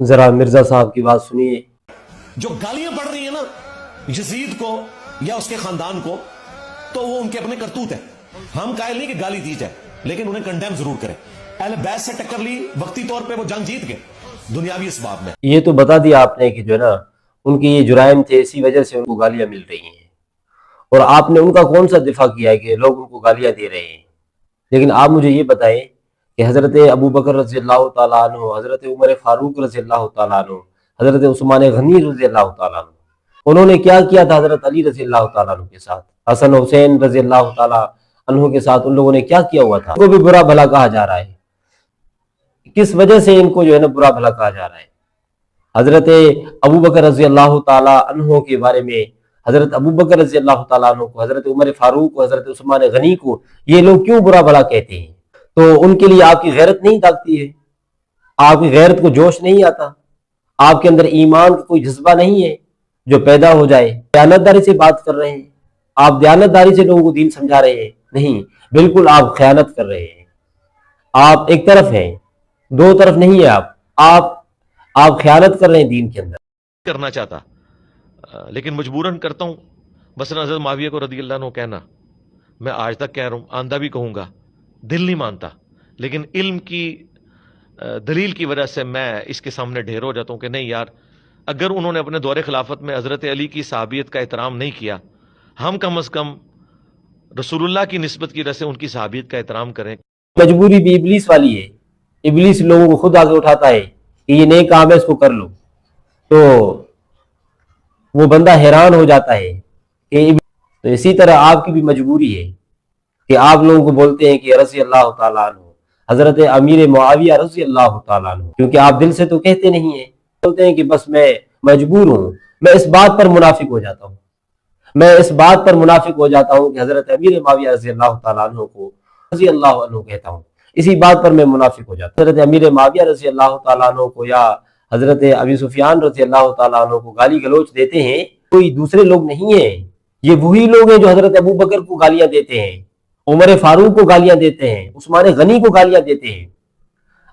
ذرا مرزا صاحب کی بات سنیے۔ جو گالیاں پڑ رہی ہیں نا یزید کو یا اس کے خاندان کو، تو وہ ان کے اپنے کرتوت ہے۔ ہم قائل نہیں کہ گالی دی جائے، لیکن انہیں کنڈیم ضرور کریں۔ اہل بیت سے ٹکر لی، وقتی طور پہ وہ جنگ جیت گئے دنیاوی اسباب میں۔ یہ تو بتا دیا آپ نے کہ جو ہے نا ان کی یہ جرائم تھے، اسی وجہ سے ان کو گالیاں مل رہی ہیں، اور آپ نے ان کا کون سا دفاع کیا ہے کہ لوگ ان کو گالیاں دے رہے ہیں؟ لیکن آپ مجھے یہ بتائیں کہ حضرت ابو بکر رضی اللہ تعالیٰ عنہ، حضرت عمر فاروق رضی اللہ تعالیٰ عنہ، حضرت عثمان غنی رضی اللہ تعالیٰ عنہ، انہوں نے کیا کیا تھا حضرت علی رضی اللہ تعالیٰ عنہ کے ساتھ، حسن حسین رضی اللہ تعالیٰ عنہ کے ساتھ ان لوگوں نے کیا کیا ہوا تھا؟ ان کو بھی برا بھلا کہا جا رہا ہے۔ کس وجہ سے ان کو جو ہے نا برا بھلا کہا جا رہا ہے؟ حضرت ابو بکر رضی اللہ تعالیٰ عنہ کے بارے میں، حضرت ابو بکر رضی اللہ تعالیٰ عنہ کو، حضرت عمر فاروق کو، حضرت عثمان غنی کو یہ لوگ کیوں برا بھلا کہتے ہیں؟ تو ان کے لیے آپ کی غیرت نہیں جاگتی ہے؟ آپ کی غیرت کو جوش نہیں آتا؟ آپ کے اندر ایمان کا کوئی جذبہ نہیں ہے جو پیدا ہو جائے؟ دیانتداری سے بات کر رہے ہیں آپ، دیانتداری سے لوگوں کو دین سمجھا رہے ہیں؟ نہیں، بالکل آپ خیانت کر رہے ہیں۔ آپ ایک طرف ہیں، دو طرف نہیں ہے۔ آپ خیانت کر رہے ہیں دین کے اندر۔ کرنا چاہتا لیکن مجبوراً کرتا ہوں۔ مثلا حضرت معاویہ کو رضی اللہ عنہ کہنا، میں آج تک کہہ رہا ہوں، آندہ بھی کہوں گا، دل نہیں مانتا، لیکن علم کی دلیل کی وجہ سے میں اس کے سامنے ڈھیر ہو جاتا ہوں کہ نہیں یار، اگر انہوں نے اپنے دور خلافت میں حضرت علی کی صحابیت کا احترام نہیں کیا، ہم کم از کم رسول اللہ کی نسبت کی وجہ سے ان کی صحابیت کا احترام کریں۔ مجبوری بھی ابلیس والی ہے، ابلیس لوگوں کو خود آگے اٹھاتا ہے کہ یہ نیک کام ہے، اس کو کر لو، تو وہ بندہ حیران ہو جاتا ہے کہ تو اسی طرح آپ کی بھی مجبوری ہے کہ آپ لوگوں کو بولتے ہیں کہ رضی اللہ تعالیٰ عنہ، حضرت امیر معاویہ رضی اللہ تعالیٰ عنہ، کیونکہ آپ دل سے تو کہتے نہیں ہیں، بولتے ہیں کہ بس میں مجبور ہوں۔ میں اس بات پر منافق ہو جاتا ہوں، میں اس بات پر منافق ہو جاتا ہوں کہ حضرت امیر معاویہ رضی اللہ تعالیٰ عنہ کو رضی اللہ عنہ کہتا ہوں، اسی بات پر میں منافق ہو جاتا ہوں۔ حضرت امیر معاویہ رضی اللہ تعالیٰ عنہ کو یا حضرت ابی سفیان رضی اللہ تعالیٰ عنہ کو گالی گلوچ دیتے ہیں، کوئی دوسرے لوگ نہیں ہیں، یہ وہی لوگ ہیں جو حضرت ابو بکر کو گالیاں دیتے ہیں، عمر فاروق کو گالیاں دیتے ہیں، عثمان غنی کو گالیاں دیتے ہیں۔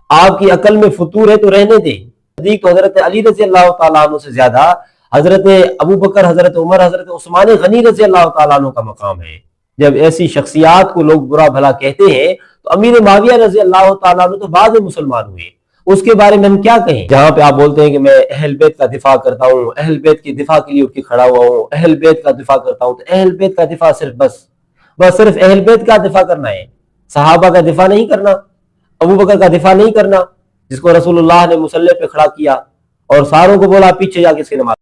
آپ کی عقل میں فطور ہے تو رہنے دیں۔ صدیق تو حضرت علی رضی اللہ تعالیٰ عنہ سے زیادہ حضرت ابو بکر، حضرت عمر، حضرت عثمان غنی رضی اللہ تعالیٰ عنہ کا مقام ہے۔ جب ایسی شخصیات کو لوگ برا بھلا کہتے ہیں تو امیر معاویہ رضی اللہ تعالیٰ عنہ تو بعد میں مسلمان ہوئے، اس کے بارے میں ہم کیا کہیں؟ جہاں پہ آپ بولتے ہیں کہ میں اہل بیت کا دفاع کرتا ہوں، اہل بیت کے دفاع کے لیے اٹھ کے کھڑا ہوا ہوں، اہل بیت کا دفاع کرتا ہوں، تو اہل بیت کا دفاع صرف اہل بیت کا دفاع کرنا ہے، صحابہ کا دفاع نہیں کرنا، ابو بکر کا دفاع نہیں کرنا، جس کو رسول اللہ نے مصلی پہ کھڑا کیا اور ساروں کو بولا پیچھے جا کے اس کی نماز